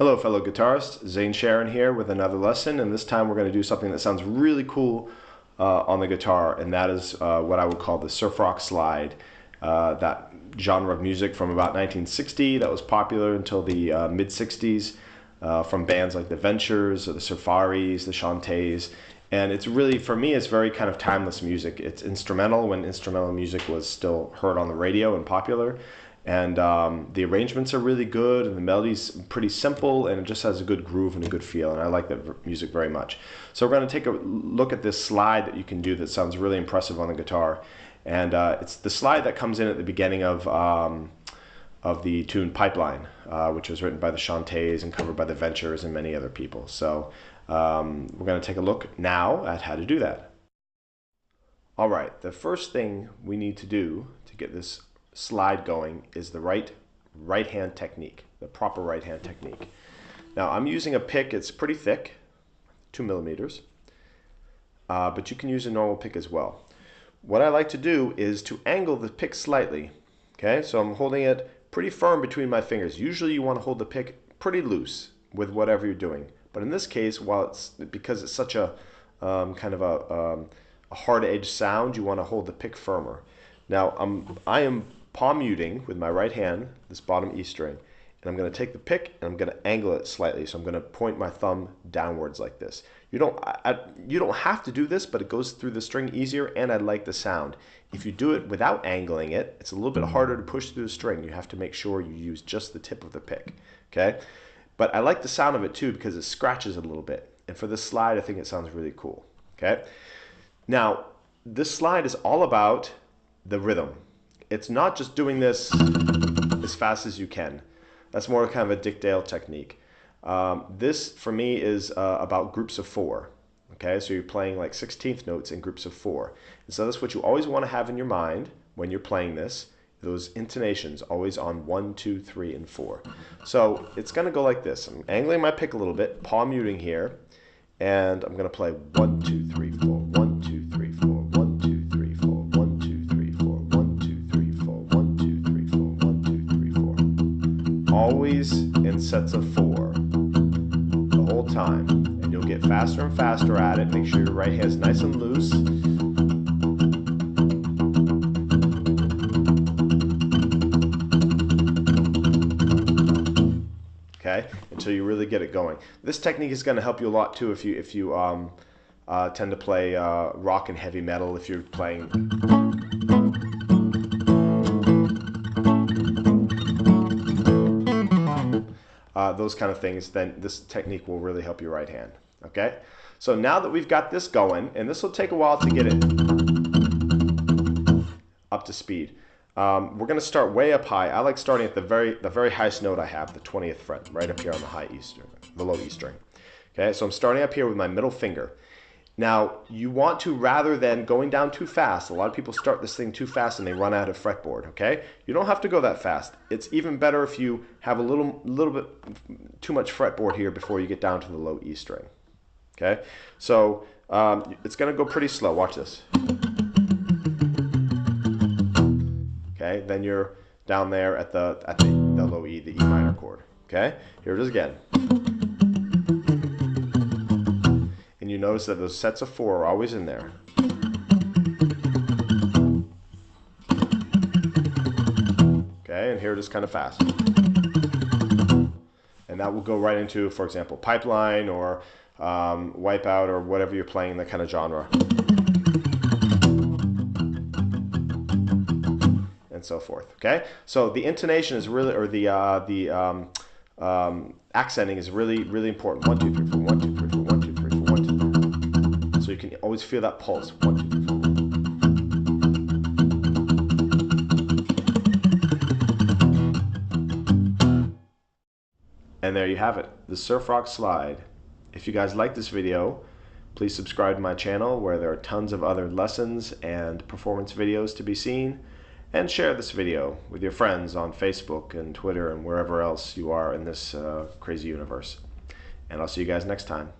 Hello fellow guitarists, Zane Sharon here with another lesson, and this time we're going to do something that sounds really cool on the guitar, and that is what I would call the surf rock slide. That genre of music from about 1960 that was popular until the mid-60s from bands like the Ventures, or the Surfaris, the Chantays, and it's really, for me, it's very kind of timeless music. It's instrumental when instrumental music was still heard on the radio and popular. And the arrangements are really good, and the melody's pretty simple, and it just has a good groove and a good feel, and I like that music very much. So we're going to take a look at this slide that you can do that sounds really impressive on the guitar. And it's the slide that comes in at the beginning of the tune Pipeline, which was written by the Chantays and covered by the Ventures and many other people. So we're going to take a look now at how to do that. All right, the first thing we need to do to get this slide going is the right hand technique, the proper right hand technique. Now I'm using a pick. It's pretty thick, 2 millimeters, but you can use a normal pick as well. What I like to do is to angle the pick slightly. Okay, so I'm holding it pretty firm between my fingers. Usually you want to hold the pick pretty loose with whatever you're doing, but in this case, because it's such a kind of a hard edge sound, you want to hold the pick firmer. Now I am palm muting with my right hand, this bottom E string, and I'm going to take the pick and I'm going to angle it slightly. So I'm going to point my thumb downwards like this. You don't have to do this, but it goes through the string easier, and I like the sound. If you do it without angling it, it's a little bit harder to push through the string. You have to make sure you use just the tip of the pick. Okay, but I like the sound of it too because it scratches a little bit, and for this slide I think it sounds really cool. Okay, now this slide is all about the rhythm. It's not just doing this as fast as you can. That's more kind of a Dick Dale technique. This, for me, is about groups of 4. Okay, so you're playing like 16th notes in groups of 4. And so that's what you always want to have in your mind when you're playing this. Those intonations always on 1, 2, 3, and 4. So it's going to go like this. I'm angling my pick a little bit, palm muting here, and I'm going to play 1, 2, 3, 4, 1, 2, 3, 4, 1, 2, 3, 4, 1, 2, 3, 4, 1, 2, 3, 4, 1, 2, 3, 4, 1, 2, 3, 4. Always in sets of 4 the whole time, and you'll get faster and faster at it. Make sure your right hand's nice and loose. Okay, until you really get it going. This technique is going to help you a lot too if you tend to play rock and heavy metal. If you're playing those kind of things, then this technique will really help your right hand. Okay, so now that we've got this going, and this will take a while to get it up to speed. We're going to start way up high. I like starting at the very highest note I have, the 20th fret, right up here on the high E string, the low E string. Okay, so I'm starting up here with my middle finger. Now you want to, rather than going down too fast, a lot of people start this thing too fast and they run out of fretboard. Okay, you don't have to go that fast. It's even better if you have a little bit too much fretboard here before you get down to the low E string. Okay, so it's going to go pretty slow. Watch this. Okay, then you're down there at the low E, the E minor chord. Okay, here it is again. And you notice that those sets of 4 are always in there. Okay, and here it is kind of fast. And that will go right into, for example, Pipeline or Wipeout or whatever you're playing in that kind of genre. And so forth. Okay, so the intonation is really, or the accenting is really important. 1, 2, 3, 4, 1, 2, 3, 4, 1, 2, 3, 4, 1, 2, 3. So you can always feel that pulse. 1, 2, 3, 4. And there you have it, the surf rock slide. If you guys like this video, please subscribe to my channel where there are tons of other lessons and performance videos to be seen. And share this video with your friends on Facebook and Twitter and wherever else you are in this crazy universe. And I'll see you guys next time.